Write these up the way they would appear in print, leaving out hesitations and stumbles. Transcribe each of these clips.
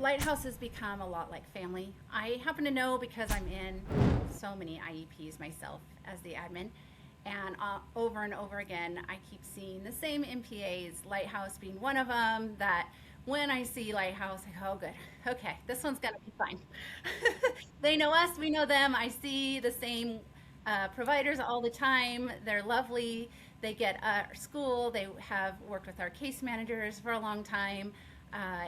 Lighthouse has become a lot like family. I happen to know because I'm in so many IEPs myself as the admin. And over and over again, I keep seeing the same MPAs, Lighthouse being one of them, that when I see Lighthouse, I go, oh, good. Okay, this one's going to be fine. They know us, we know them. I see the same providers all the time. They're lovely. They get our school. They have worked with our case managers for a long time.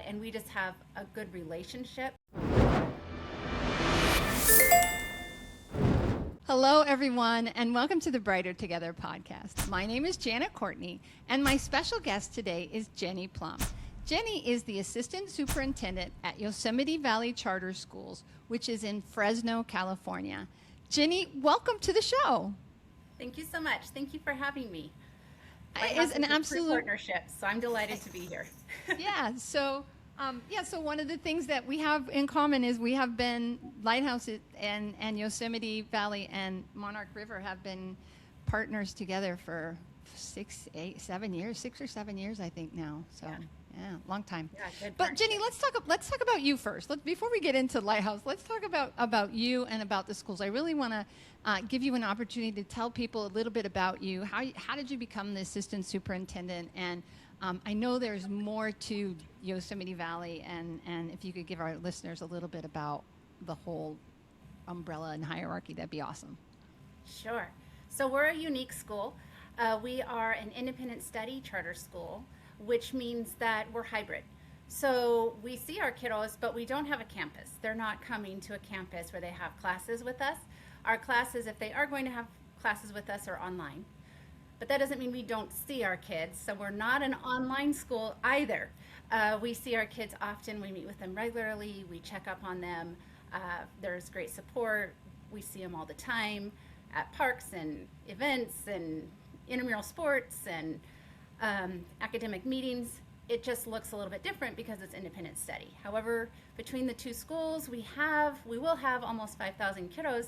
And we just have a good relationship. Hello, everyone, and welcome to the Brighter Together podcast. My name is Janet Courtney, and my special guest today is Jenny Plumb. Jenny is the Assistant Superintendent at Yosemite Valley Charter Schools, which is in Fresno, California. Jenny, welcome to the show. Thank you so much. Thank you for having me. It is an absolute partnership, so I'm delighted to be here. Yeah, so one of the things that we have in common is we have been Lighthouse and Yosemite Valley and Monarch River have been partners together for 6 or 7 years, I think now. So yeah, long time. Yeah, good. But Jenny, let's talk about you first. Before we get into Lighthouse, let's talk about you and about the schools. I really want to give you an opportunity to tell people a little bit about you. How did you become the assistant superintendent? And I know there's more to Yosemite Valley, and if you could give our listeners a little bit about the whole umbrella and hierarchy, that'd be awesome. Sure. So we're a unique school. We are an independent study charter school, which means that we're hybrid. So we see our kiddos, but we don't have a campus. They're not coming to a campus where they have classes with us. Our classes, if they are going to have classes with us, are online. But that doesn't mean we don't see our kids. So we're not an online school either. We see our kids often. We meet with them regularly. We check up on them. There's great support. We see them all the time at parks and events and intramural sports and academic meetings. It just looks a little bit different because it's independent study. However, between the two schools, we will have almost 5,000 kiddos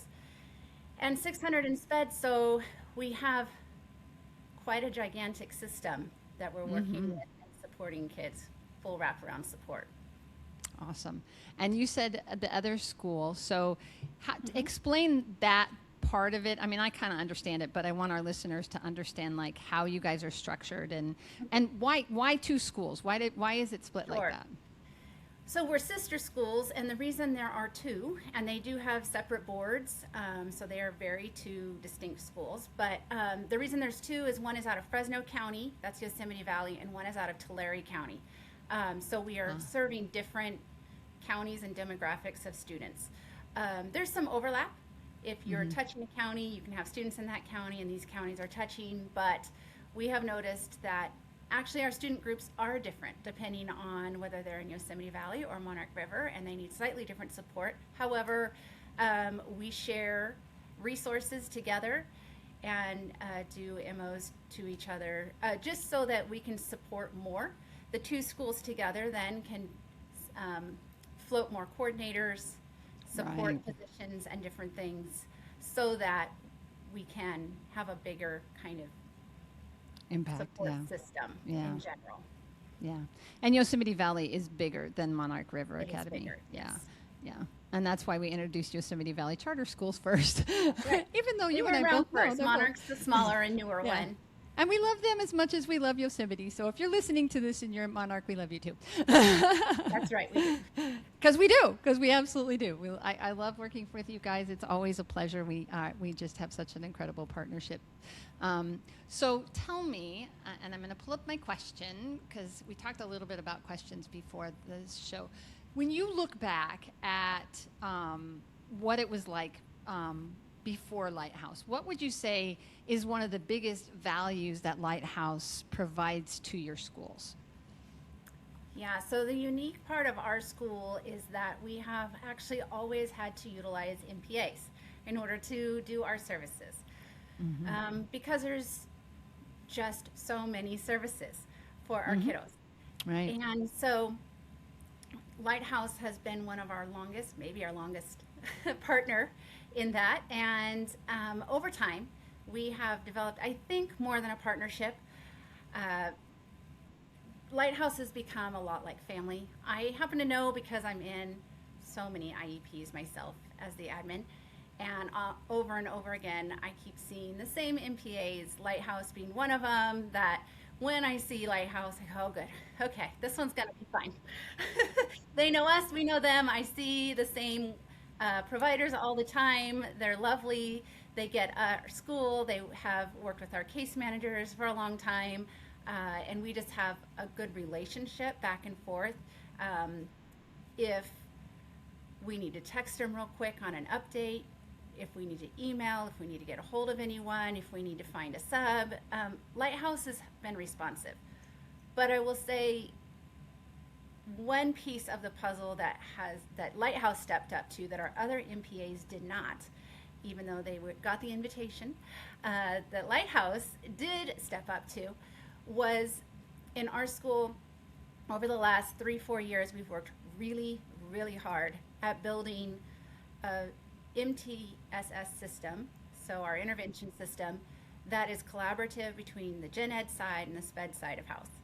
and 600 in SPED. So we have quite a gigantic system that we're working with and supporting kids, full wraparound support. Awesome. And you said the other school, so explain that part of it. I mean, I kind of understand it, but I want our listeners to understand like how you guys are structured and why two schools? Why is it split like that? So we're sister schools, and the reason there are two, and they do have separate boards, so they are two distinct schools, but the reason there's two is one is out of Fresno County, that's Yosemite Valley, and one is out of Tulare County. So we are serving different counties and demographics of students. There's some overlap. If you're touching a county, you can have students in that county, and these counties are touching, but we have noticed that actually our student groups are different depending on whether they're in Yosemite Valley or Monarch River, and they need slightly different support. However, we share resources together and do MOs to each other just so that we can support more. The two schools together then can float more coordinators, support positions and different things so that we can have a bigger kind of impact support system in general. Yeah. And Yosemite Valley is bigger than Monarch River Academy. Bigger, yes. Yeah. And that's why we introduced Yosemite Valley Charter Schools first. Right. Even though you were and I both first. Monarch's the smaller and newer one. And we love them as much as we love Yosemite. So if you're listening to this and you're at Monarch, we love you too. That's right. Because we do. Because we absolutely do. I love working with you guys. It's always a pleasure. We just have such an incredible partnership. So tell me, and I'm going to pull up my question because we talked a little bit about questions before this show. When you look back at what it was like before Lighthouse, what would you say is one of the biggest values that Lighthouse provides to your schools? Yeah, so the unique part of our school is that we have actually always had to utilize MPAs in order to do our services because there's just so many services for our kiddos. Right. And so Lighthouse has been one of our longest, maybe our longest partner in that. And over time, we have developed, I think, more than a partnership. Lighthouse has become a lot like family. I happen to know because I'm in so many IEPs myself as the admin. And over and over again, I keep seeing the same MPAs, Lighthouse being one of them, that when I see Lighthouse, I go, oh, good. Okay, this one's going to be fine. They know us, we know them. I see the same providers all the time. They're lovely. They get our school. They have worked with our case managers for a long time. And we just have a good relationship back and forth. If we need to text them real quick on an update, if we need to email, if we need to get a hold of anyone, if we need to find a sub, Lighthouse has been responsive. But I will say one piece of the puzzle that Lighthouse stepped up to that our other MPAs did not, even though they got the invitation, that Lighthouse did step up to, was in our school over the last 3-4 years, we've worked really, really hard at building a MTSS system, so our intervention system, that is collaborative between the gen ed side and the sped side of house,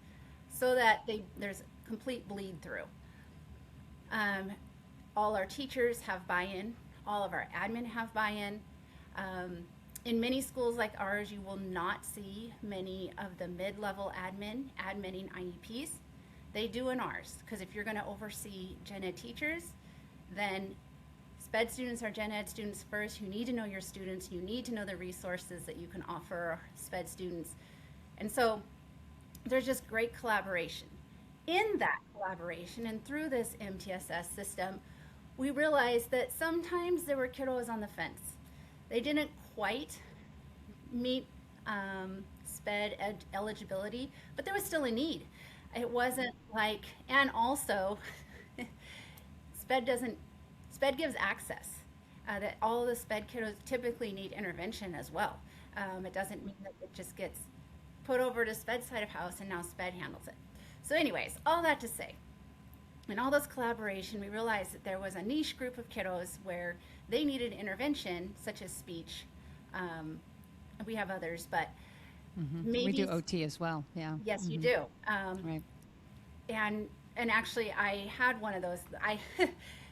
so that there's complete bleed through. All our teachers have buy-in, all of our admin have buy-in. In many schools like ours, you will not see many of the mid-level adminning IEPs. They do in ours, because if you're going to oversee gen ed teachers, then sped students are gen ed students first. You need to know your students. You need to know the resources that you can offer sped students. And so there's just great collaboration. In that collaboration and through this MTSS system, we realized that sometimes there were kiddos on the fence. They didn't quite meet sped eligibility, but there was still a need. It wasn't like, and also sped gives access, that all of the sped kiddos typically need intervention as well. It doesn't mean that it just gets put over to sped side of house and now sped handles it. So anyways, all that to say, in all this collaboration, we realized that there was a niche group of kiddos where they needed intervention, such as speech. We have others, but maybe we do OT as well. Yeah. Yes, you do. Right. And actually, I had one of those. I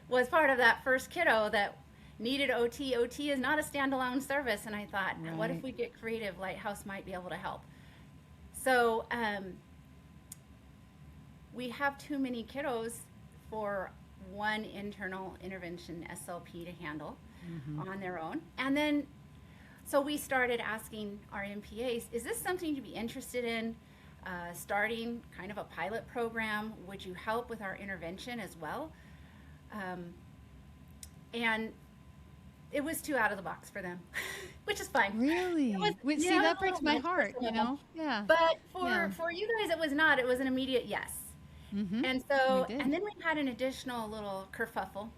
was part of that first kiddo that needed OT. OT is not a standalone service, and I thought, what if we get creative? Lighthouse might be able to help. So we have too many kiddos for one internal intervention SLP to handle on their own. And then, so we started asking our MPAs, is this something you'd be interested in? Starting kind of a pilot program? Would you help with our intervention as well? And it was too out of the box for them, which is fine. Really? See, that breaks my heart, you know? Yeah. But for you guys, it was not. It was an immediate yes. And so, and then we had an additional little kerfuffle,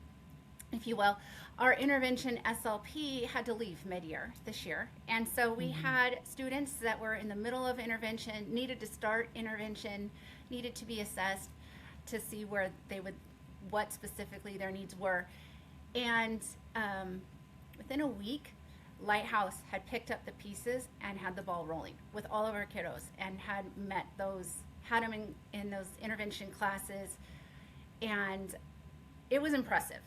if you will. Our intervention SLP had to leave mid-year this year. And so we had students that were in the middle of intervention, needed to start intervention, needed to be assessed to see where what specifically their needs were. And within a week, Lighthouse had picked up the pieces and had the ball rolling with all of our kiddos and had them in those intervention classes. And it was impressive.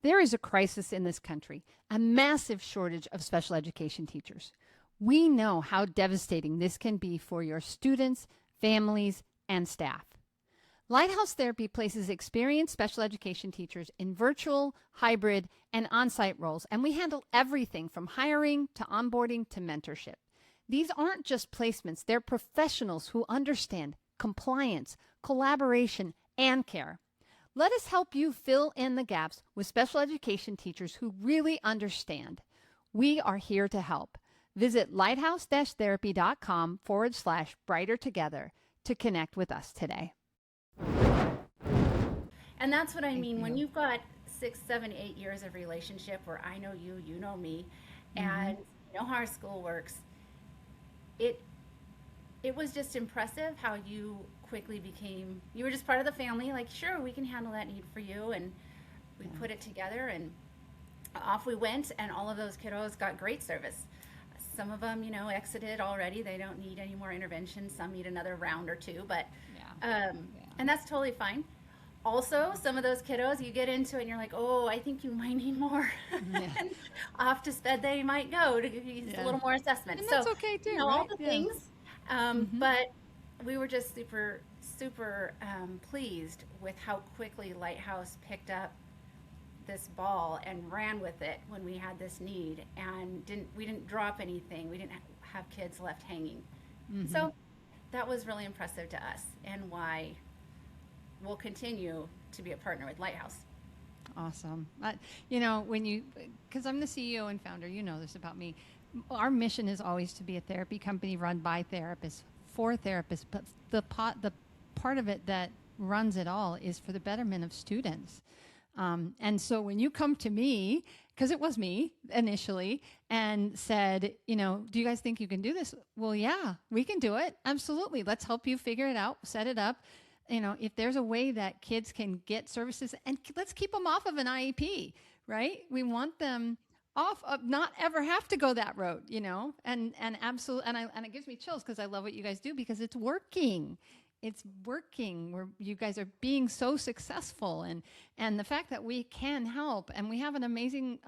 There is a crisis in this country, a massive shortage of special education teachers. We know how devastating this can be for your students, families, and staff. Lighthouse Therapy places experienced special education teachers in virtual, hybrid, and on-site roles, and we handle everything from hiring to onboarding to mentorship. These aren't just placements, they're professionals who understand compliance, collaboration, and care. Let us help you fill in the gaps with special education teachers who really understand. We are here to help. Visit lighthouse-therapy.com/brighter together to connect with us today. And that's what I mean when you've got 6, 7, 8 years of relationship where I know you, you know me, and you know how our school works. It was just impressive how you quickly you were just part of the family, like, sure, we can handle that need for you, and we put it together, and off we went, and all of those kiddos got great service. Some of them, exited already. They don't need any more intervention. Some need another round or two, but, and that's totally fine. Also, some of those kiddos, you get into it and you're like, oh, I think you might need more. And off to sped they might go to give you a little more assessment. And So, that's okay too, all right? the things. But we were just super, super pleased with how quickly Lighthouse picked up this ball and ran with it when we had this need, and we didn't drop anything. We didn't have kids left hanging. So that was really impressive to us, and why we'll continue to be a partner with Lighthouse. Awesome. Because I'm the CEO and founder, you know this about me. Our mission is always to be a therapy company run by therapists for therapists, but the part of it that runs it all is for the betterment of students. And so when you come to me, because it was me initially, and said, do you guys think you can do this? Well, yeah, we can do it. Absolutely. Let's help you figure it out, set it up. If there's a way that kids can get services, and let's keep them off of an IEP, right? We want them off of not ever have to go that road, and absolutely. And it gives me chills because I love what you guys do, because it's working. It's working. You guys are being so successful, and the fact that we can help, and we have an amazing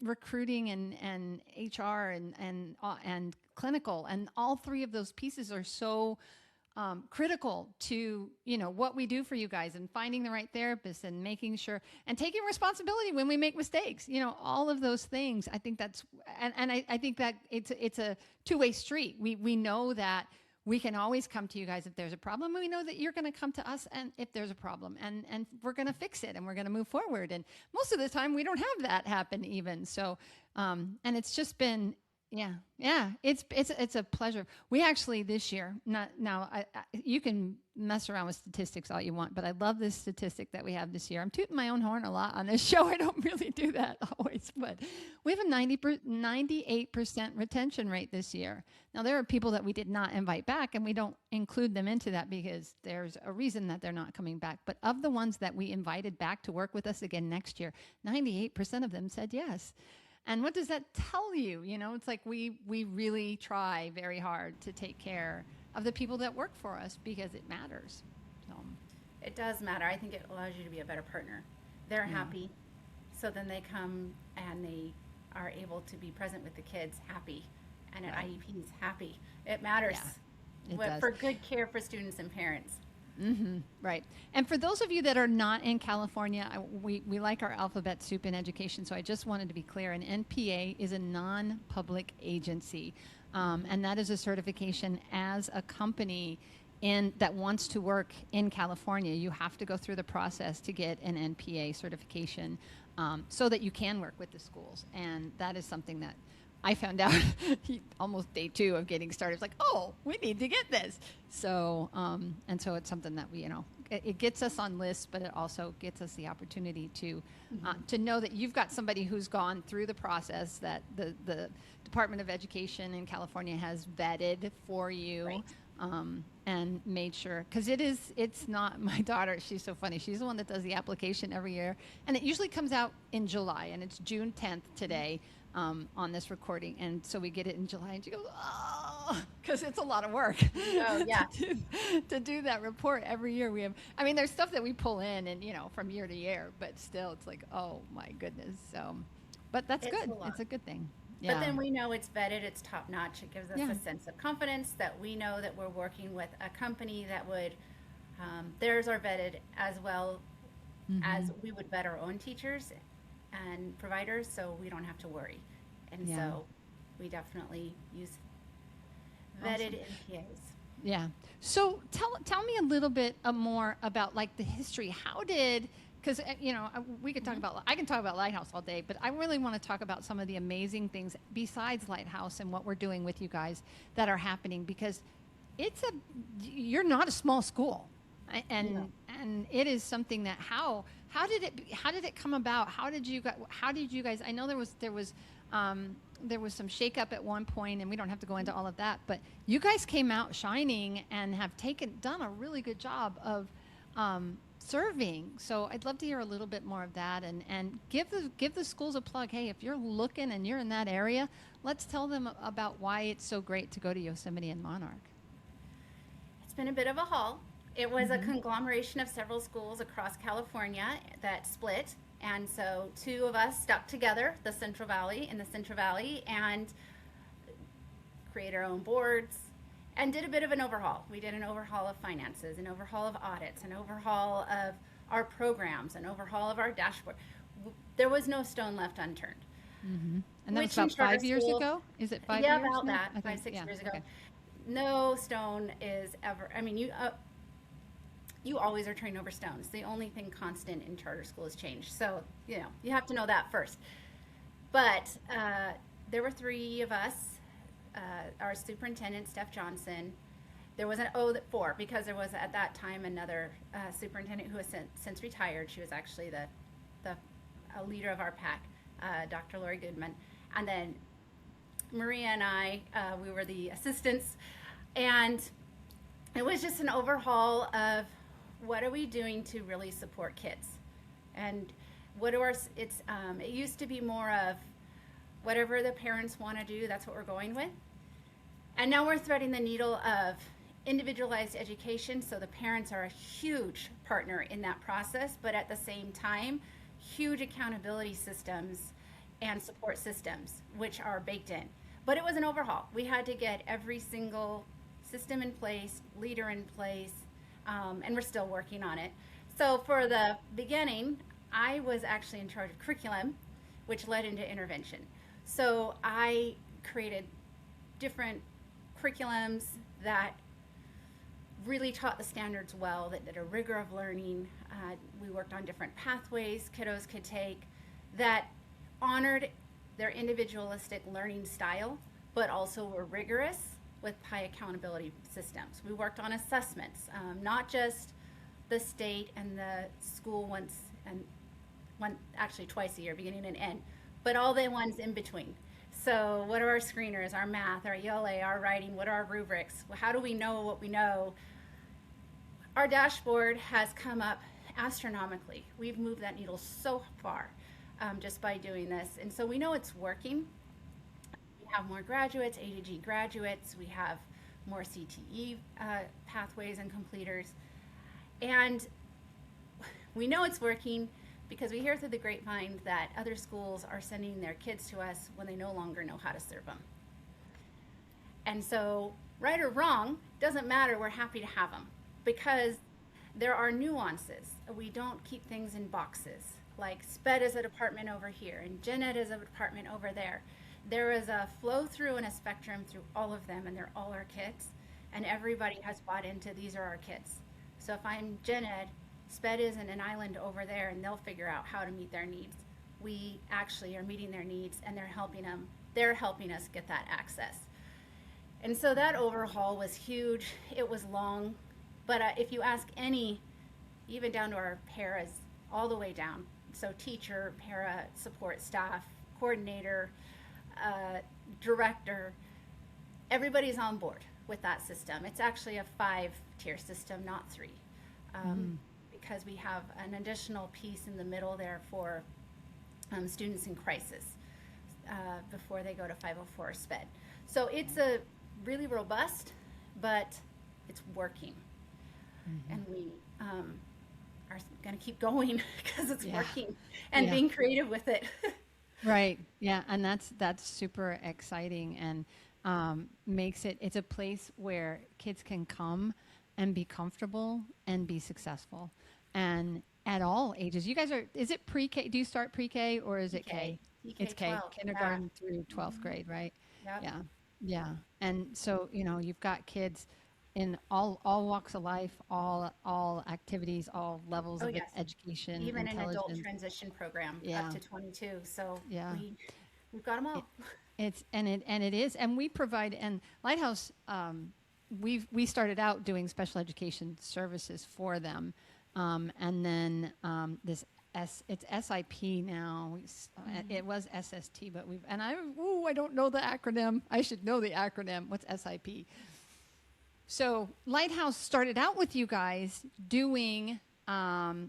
recruiting and HR and clinical, and all three of those pieces are so critical to what we do for you guys, and finding the right therapist, and making sure, and taking responsibility when we make mistakes. All of those things. I think that's and I think that it's a two-way street. We know that we can always come to you guys if there's a problem. We know that you're going to come to us and if there's a problem, and we're going to fix it, and we're going to move forward. And most of the time we don't have that happen even. So, and it's just been, it's a pleasure. We actually this year, you can mess around with statistics all you want, but I love this statistic that we have this year. I'm tooting my own horn a lot on this show. I don't really do that always, but we have a 98% retention rate this year. Now, there are people that we did not invite back, and we don't include them into that because there's a reason that they're not coming back. But of the ones that we invited back to work with us again next year, 98% of them said yes. And what does that tell you? It's like we really try very hard to take care of the people that work for us, because it matters. So it does matter. I think it allows you to be a better partner. They're happy, so then they come and they are able to be present with the kids happy, and at IEPs happy. It matters. It does. For good care for students and parents. Right. And for those of you that are not in California, we like our alphabet soup in education. So I just wanted to be clear. An NPA is a non-public agency. And that is a certification as a company that wants to work in California. You have to go through the process to get an NPA certification so that you can work with the schools. And that is something that I found out almost day 2 of getting started. It's like, oh, we need to get this. So, and so it's something that we, it gets us on lists, but it also gets us the opportunity to know that you've got somebody who's gone through the process that the Department of Education in California has vetted for you. Right. And made sure, because it's not my daughter. She's so funny. She's the one that does the application every year. And it usually comes out in July, and it's June 10th today. On this recording, and so we get it in July, and she goes, oh, because it's a lot of work. Oh yeah. to do that report every year. There's stuff that we pull in, and from year to year, but still, it's like, oh my goodness. So, but that's good. It's a good thing. Yeah. But then we know it's vetted, it's top notch. It gives us a sense of confidence that we know that we're working with a company that would, theirs are vetted as well as we would vet our own teachers and providers, so we don't have to worry. And so we definitely use vetted NPAs. Yeah. So tell me a little bit more about like the history. How did, because we could talk about, I can talk about Lighthouse all day, but I really want to talk about some of the amazing things besides Lighthouse and what we're doing with you guys that are happening, because you're not a small school. And it is something that how did it come about? How did you guys? I know there was some shakeup at one point, and we don't have to go into all of that. But you guys came out shining and have done a really good job of serving. So I'd love to hear a little bit more of that, and give the schools a plug. Hey, if you're looking and you're in that area, let's tell them about why it's so great to go to Yosemite and Monarch. It's been a bit of a haul. It was a conglomeration of several schools across California that split. And so two of us stuck together, the Central Valley and created our own boards and did a bit of an overhaul. We did an overhaul of finances, an overhaul of audits, an overhaul of our programs, an overhaul of our dashboard. There was no stone left unturned. And that was Which in about charter 5 years school- ago? Is it 5 Yeah, years about now? that, I 5, think, 6 yeah, years ago. okay. No stone is ever, I mean, you always are trained over stones. The only thing constant in charter school is change. So, you have to know that first. But there were three of us, our superintendent, Steph Johnson. There was four, because there was at that time another superintendent who has since retired. She was actually the leader of our pack, Dr. Lori Goodman. And then Maria and I, we were the assistants. And it was just an overhaul of what are we doing to really support kids, and it used to be more of whatever the parents want to do, that's what we're going with. And now we're threading the needle of individualized education, so the parents are a huge partner in that process, but at the same time, huge accountability systems and support systems, which are baked in. But it was an overhaul. We had to get every single system in place, leader in place, and we're still working on it. So for the beginning, I was actually in charge of curriculum, which led into intervention. So I created different curriculums that really taught the standards well, that did a rigor of learning. We worked on different pathways kiddos could take that honored their individualistic learning style, but also were rigorous with high accountability systems. We worked on assessments, not just the state and the school actually twice a year, beginning and end, but all the ones in between. So what are our screeners, our math, our ELA, our writing, what are our rubrics? How do we know what we know? Our dashboard has come up astronomically. We've moved that needle so far just by doing this. And so we know it's working. We have more graduates, A to G graduates. We have more CTE pathways and completers. And we know it's working because we hear through the grapevine that other schools are sending their kids to us when they no longer know how to serve them. And so, right or wrong, doesn't matter, we're happy to have them because there are nuances. We don't keep things in boxes. Like SPED is a department over here and Gen Ed is a department over there. There is a flow through and a spectrum through all of them, and they're all our kids. And everybody has bought into these are our kids. So if I'm Gen Ed, SPED isn't an island over there and they'll figure out how to meet their needs. We actually are meeting their needs and they're helping us get that access. And so that overhaul was huge. It was long, but if you ask any, even down to our paras, all the way down, so teacher, para, support staff, coordinator, director, everybody's on board with that system. It's actually a 5-tier system, not 3. Because we have an additional piece in the middle there for students in crisis before they go to 504 SPED. So it's a really robust, but it's working. And we are going to keep going because it's working and being creative with it. Right. Yeah. And that's super exciting and it's a place where kids can come and be comfortable and be successful. And at all ages, you guys is it pre-K? Do you start pre-K or is it K? It's K, 12, kindergarten through 12th grade, right? Yep. Yeah. Yeah. And so, you've got kids in all walks of life, all activities, all levels of education, even an adult intelligence. transition program up to 22. So we've got them all. It is, and we provide, and Lighthouse, we started out doing special education services for them, and then it's SIP now. It was SST, but I don't know the acronym. I should know the acronym. What's SIP? So Lighthouse started out with you guys doing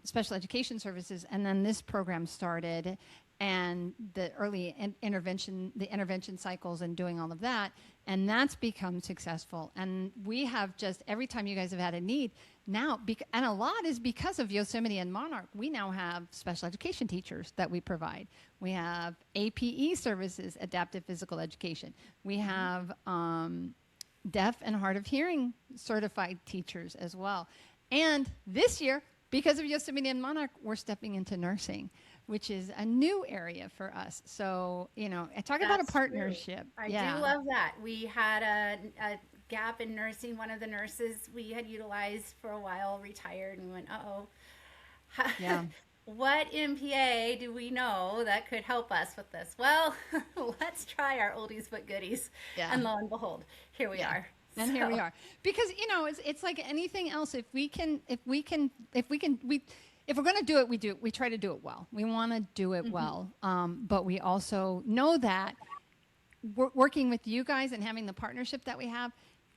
special education services, and then this program started, and the early intervention, the intervention cycles, and doing all of that, and that's become successful. And we have just every time you guys have had a need now, and a lot is because of Yosemite and Monarch. We now have special education teachers that we provide. We have APE services, adaptive physical education. We have deaf and hard of hearing certified teachers as well. And this year, because of Yosemite and Monarch, we're stepping into nursing, which is a new area for us. So, talk about a partnership. I do love that. We had a gap in nursing. One of the nurses we had utilized for a while retired, and we went, uh-oh. Yeah. What MPA do we know that could help us with this? Well, let's try our oldies but goodies. Yeah. And lo and behold, here we are. And here we are. Because, it's like anything else. If we're going to do it, we try to do it well. We want to do it well. But we also know that working with you guys and having the partnership that we have,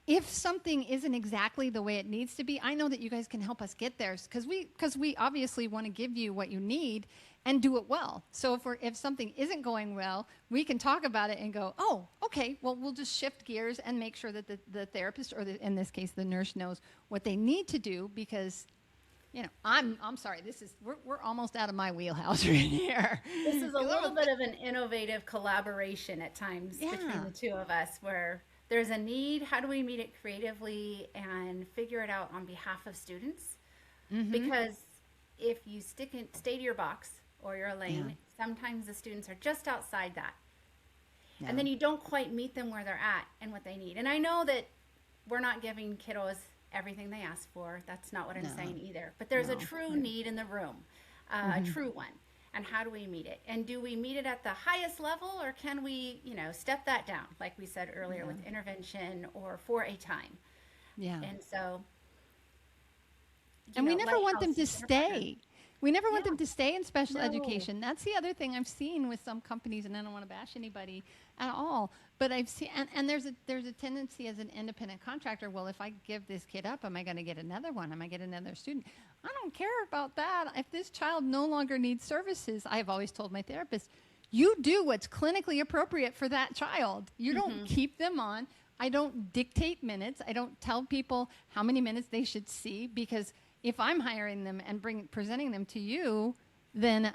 if something isn't exactly the way it needs to be, I know that you guys can help us get there, because we obviously want to give you what you need and do it well. So if something isn't going well, we can talk about it and go, oh, okay, well, we'll just shift gears and make sure that the therapist, or in this case, the nurse, knows what they need to do, because I'm sorry, we're almost out of my wheelhouse right here. This is a little bit of an innovative collaboration at times between the two of us, where there's a need. How do we meet it creatively and figure it out on behalf of students? Because if you stay to your box or your lane, sometimes the students are just outside that. Yeah. And then you don't quite meet them where they're at and what they need. And I know that we're not giving kiddos everything they ask for. That's not what I'm saying either. But there's a true need in the room, a true one. And how do we meet it? And do we meet it at the highest level, or can we, step that down, like we said earlier, with intervention or for a time? Yeah. And so, we never want them to stay. We never want them to stay in special education. That's the other thing I've seen with some companies, and I don't want to bash anybody at all, but I've seen, and there's a tendency as an independent contractor, well, if I give this kid up, am I going to get another one? Am I get another student? I don't care about that. If this child no longer needs services, I've always told my therapist, you do what's clinically appropriate for that child. You don't keep them on. I don't dictate minutes. I don't tell people how many minutes they should see, because if I'm hiring them and presenting them to you, then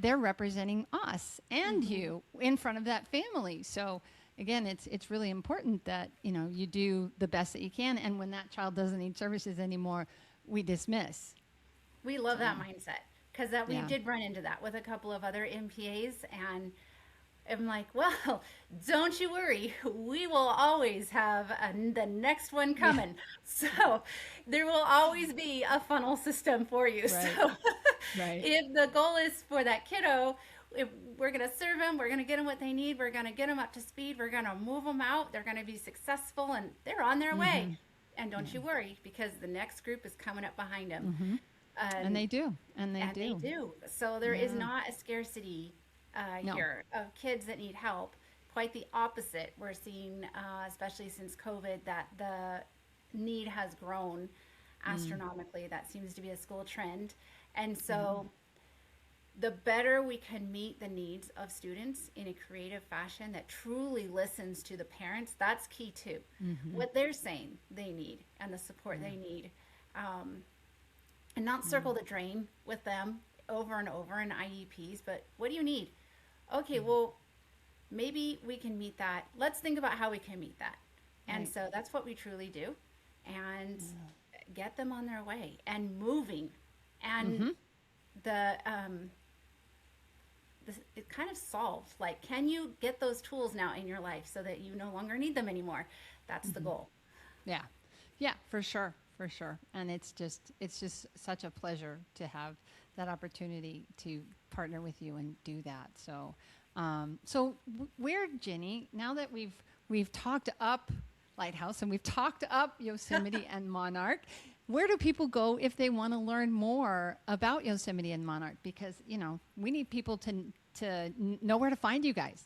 they're representing us and you in front of that family. So again, it's really important that you do the best that you can, and when that child doesn't need services anymore, we dismiss. We love that mindset, because we did run into that with a couple of other MPAs, and I'm like, well, don't you worry. We will always have the next one coming. So there will always be a funnel system for you. Right. So if the goal is for that kiddo, if we're going to serve them, we're going to get them what they need, we're going to get them up to speed, we're going to move them out, they're going to be successful, and they're on their way. And don't you worry, because the next group is coming up behind them. And they do. And they do. So there is not a scarcity here of kids that need help. Quite the opposite. We're seeing, especially since COVID, that the need has grown astronomically. That seems to be a school trend. And so the better we can meet the needs of students in a creative fashion that truly listens to the parents, that's key too. What they're saying they need and the support they need. And not circle the drain with them over and over in IEPs, but what do you need? Okay, well, maybe we can meet that. Let's think about how we can meet that. And so that's what we truly do, and get them on their way and moving. And it kind of solves, like, can you get those tools now in your life so that you no longer need them anymore? That's the goal. Yeah, for sure. And it's just such a pleasure to have that opportunity to partner with you and do that. So, where, Jenny, now that we've talked up Lighthouse and we've talked up Yosemite and Monarch, where do people go if they want to learn more about Yosemite and Monarch? Because, we need people to know where to find you guys.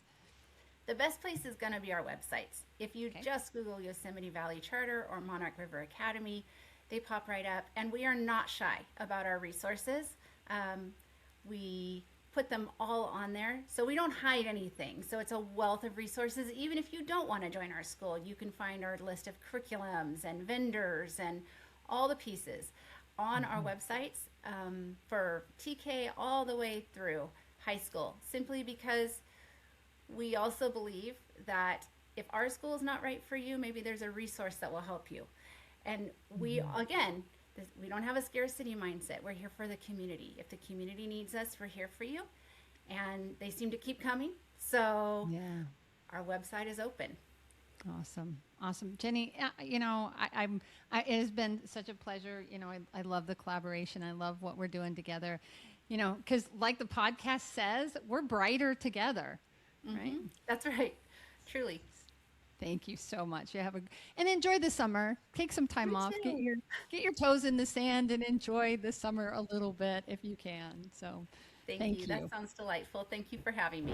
The best place is going to be our websites. If you just Google Yosemite Valley Charter or Monarch River Academy, they pop right up. And we are not shy about our resources. We put them all on there, so we don't hide anything. So it's a wealth of resources. Even if you don't want to join our school, you can find our list of curriculums and vendors and all the pieces on our websites, for TK all the way through high school, simply because we also believe that if our school is not right for you, maybe there's a resource that will help you. And we, again, we don't have a scarcity mindset. We're here for the community. If the community needs us, we're here for you. And they seem to keep coming. So Yeah. our website is open. Awesome. Awesome. Jenny, it has been such a pleasure. I love the collaboration. I love what we're doing together, because like the podcast says, we're brighter together, right? That's right. Truly. Thank you so much. And enjoy the summer. Take some time Me off. too. Get your toes in the sand and enjoy the summer a little bit if you can. So Thank thank you. you. That sounds delightful. Thank you for having me.